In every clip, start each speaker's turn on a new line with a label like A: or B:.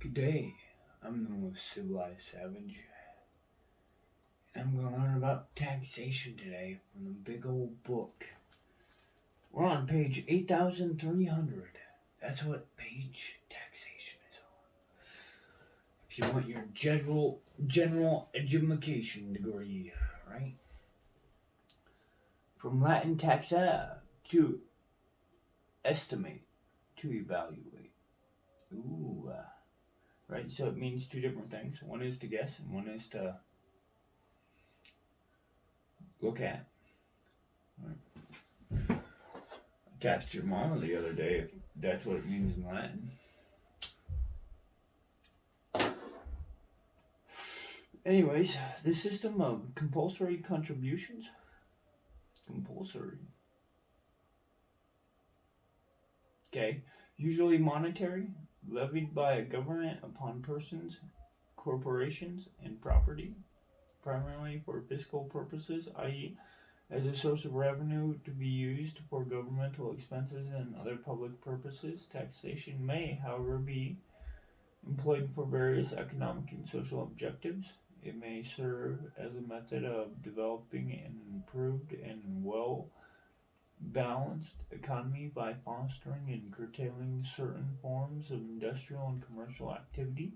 A: Good day. I'm the most civilized savage. I'm going to learn about taxation today from the big old book. We're on page 8,300. That's what page taxation is on. If you want your general education degree, right? From Latin taxa to estimate, to evaluate. Ooh, right? So it means two different things. One is to guess, and one is to look at. Right? I asked your mama the other day if that's what it means in Latin. Anyways, the system of compulsory contributions. Compulsory. Okay. Usually monetary, levied by a government upon persons, corporations, and property, primarily for fiscal purposes, i.e., as a source of revenue to be used for governmental expenses and other public purposes. Taxation may, however, be employed for various economic and social objectives. It may serve as a method of developing an improved and well balanced economy by fostering and curtailing certain forms of industrial and commercial activity,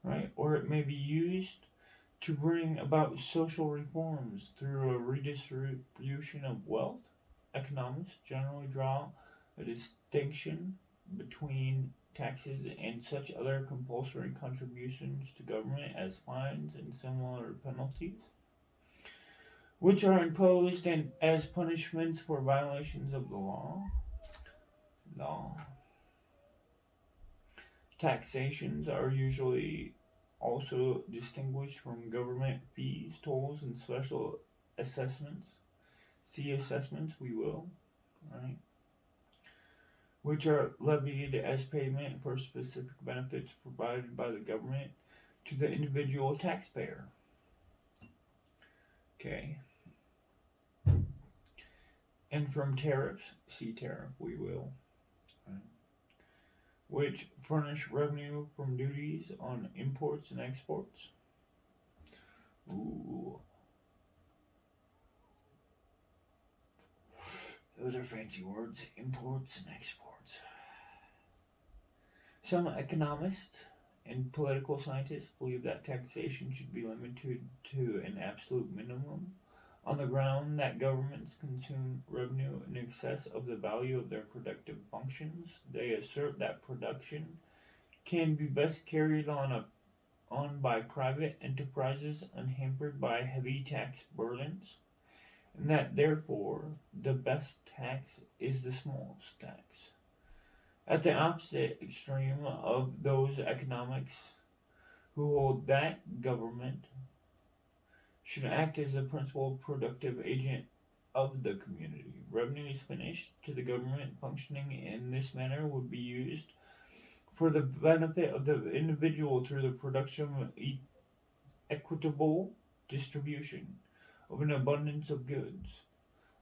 A: right? Or it may be used to bring about social reforms through a redistribution of wealth. Economists generally draw a distinction between taxes and such other compulsory contributions to government as fines and similar penalties, which are imposed as punishments for violations of the law. Taxations are usually also distinguished from government fees, tolls, and special assessments. See assessments, we will, right? Which are levied as payment for specific benefits provided by the government to the individual taxpayer. Okay. And from tariffs, see tariff, we will, right? Which furnish revenue from duties on imports and exports. Ooh. Those are fancy words, imports and exports. Some economists and political scientists believe that taxation should be limited to an absolute minimum on the ground that governments consume revenue in excess of the value of their productive functions. They assert that production can be best carried on by private enterprises unhampered by heavy tax burdens, and that therefore the best tax is the smallest tax. At the opposite extreme of those economics who hold that government should act as a principal productive agent of the community. Revenues finished to the government functioning in this manner would be used for the benefit of the individual through the production of equitable distribution of an abundance of goods.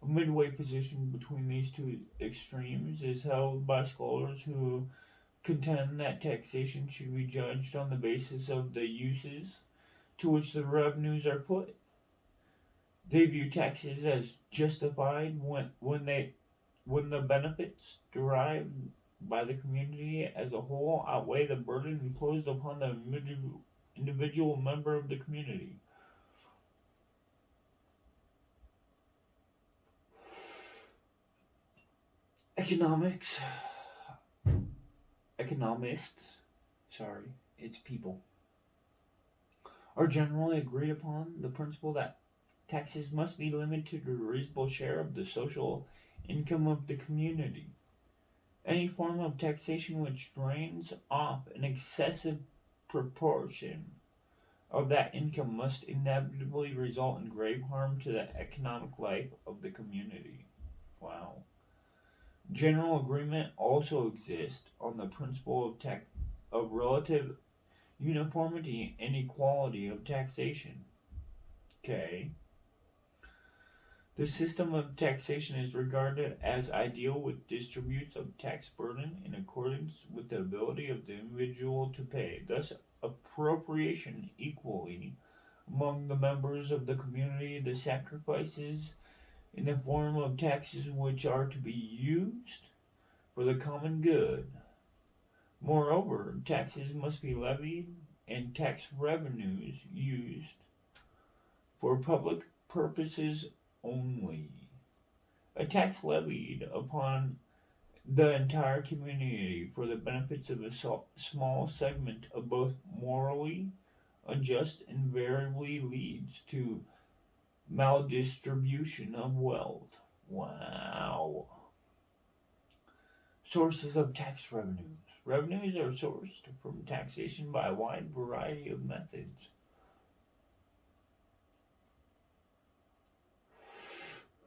A: A midway position between these two extremes is held by scholars who contend that taxation should be judged on the basis of the uses to which the revenues are put. They view taxes as justified when the benefits derived by the community as a whole outweigh the burden imposed upon the individual member of the community. Economists, it's people, are generally agreed upon the principle that taxes must be limited to a reasonable share of the social income of the community. Any form of taxation which drains off an excessive proportion of that income must inevitably result in grave harm to the economic life of the community. Wow. General agreement also exists on the principle of relative uniformity and equality of taxation. Okay. The system of taxation is regarded as ideal, which distributes a tax burden in accordance with the ability of the individual to pay, thus appropriation equally among the members of the community. The sacrifices in the form of taxes which are to be used for the common good. Moreover, taxes must be levied and tax revenues used for public purposes only. A tax levied upon the entire community for the benefits of a small segment of both morally unjust invariably leads to maldistribution of wealth. Wow. Sources of tax revenues. Revenues are sourced from taxation by a wide variety of methods.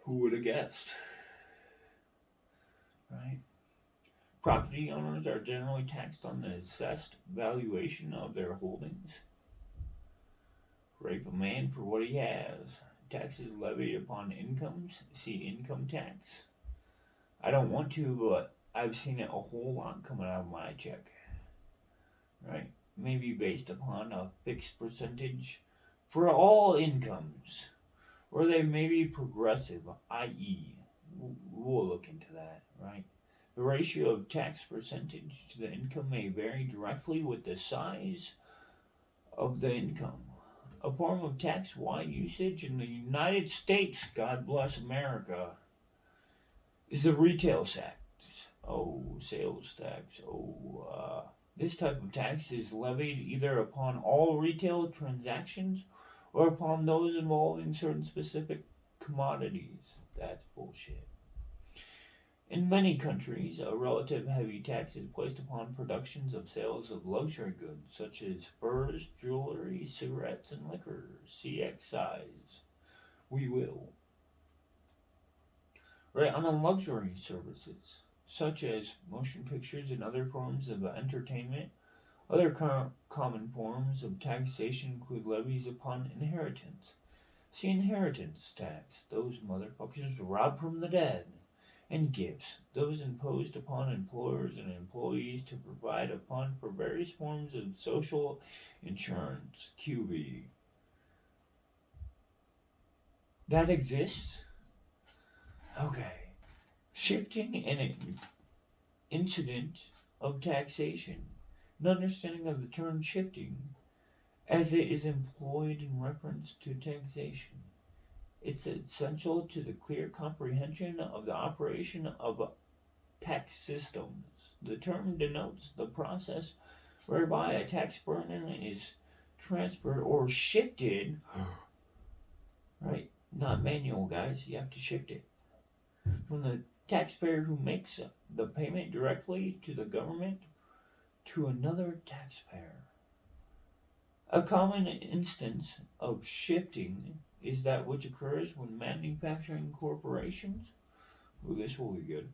A: Who would have guessed? Right? Property owners are generally taxed on the assessed valuation of their holdings. Rape a man for what he has. Taxes levied upon incomes. See income tax. I don't want to, but I've seen it a whole lot coming out of my check. Right? Maybe based upon a fixed percentage for all incomes. Or they may be progressive, i.e., we'll look into that, right? The ratio of tax percentage to the income may vary directly with the size of the income. A form of tax-wide usage in the United States, God bless America, is the retail tax. Sales tax. This type of tax is levied either upon all retail transactions or upon those involving certain specific commodities. That's bullshit. In many countries, a relative heavy tax is placed upon productions of sales of luxury goods such as furs, jewelry, cigarettes, and liquor. See excise. We will. Right, on the luxury services, such as motion pictures and other forms of entertainment. Other common forms of taxation include levies upon inheritance. See inheritance tax, those motherfuckers robbed from the dead. And gifts, those imposed upon employers and employees to provide a fund for various forms of social insurance, QB. That exists? Okay. Shifting an incident of taxation. An understanding of the term shifting as it is employed in reference to taxation. It's essential to the clear comprehension of the operation of tax systems. The term denotes the process whereby a tax burden is transferred or shifted, right? Not manual, guys, you have to shift it. From the taxpayer who makes the payment directly to the government to another taxpayer. A common instance of shifting is that which occurs when manufacturing corporations, this will be good,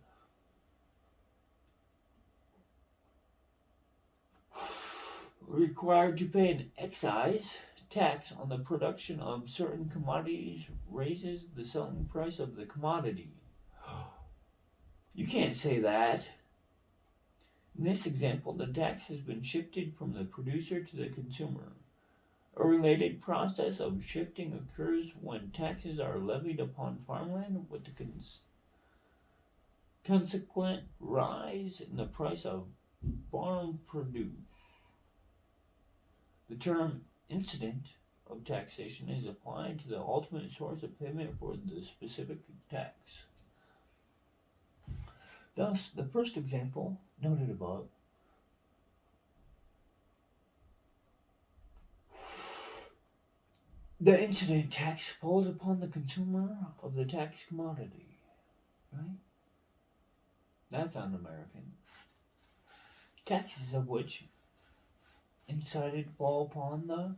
A: required to pay an excise tax on the production of certain commodities raises the selling price of the commodity. You can't say that. In this example, the tax has been shifted from the producer to the consumer. A related process of shifting occurs when taxes are levied upon farmland with the consequent rise in the price of farm produce. The term incident of taxation is applied to the ultimate source of payment for the specific tax. Thus, the first example noted above the incident tax falls upon the consumer of the tax commodity, right? That's un-American. Taxes of which incited fall upon the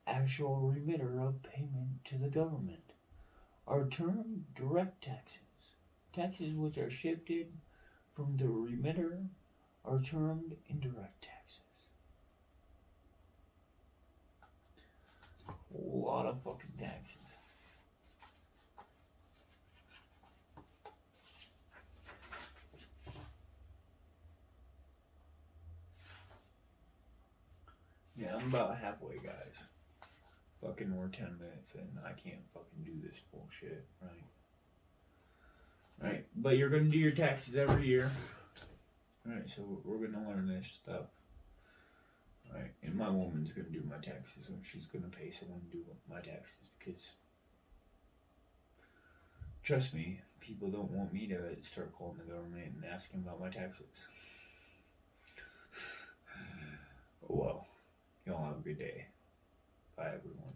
A: actual remitter of payment to the government are termed direct taxes. Taxes which are shifted from the remitter are termed indirect taxes. A lot of fucking taxes. Yeah, I'm about halfway, guys. Fucking we're 10 minutes in. I can't fucking do this bullshit, right? Right, but you're gonna do your taxes every year. Right, so we're gonna learn this stuff. Right, and my woman's gonna do my taxes, or she's gonna pay someone to do my taxes because, trust me, people don't want me to start calling the government and asking about my taxes. Well, y'all have a good day. Bye, everyone.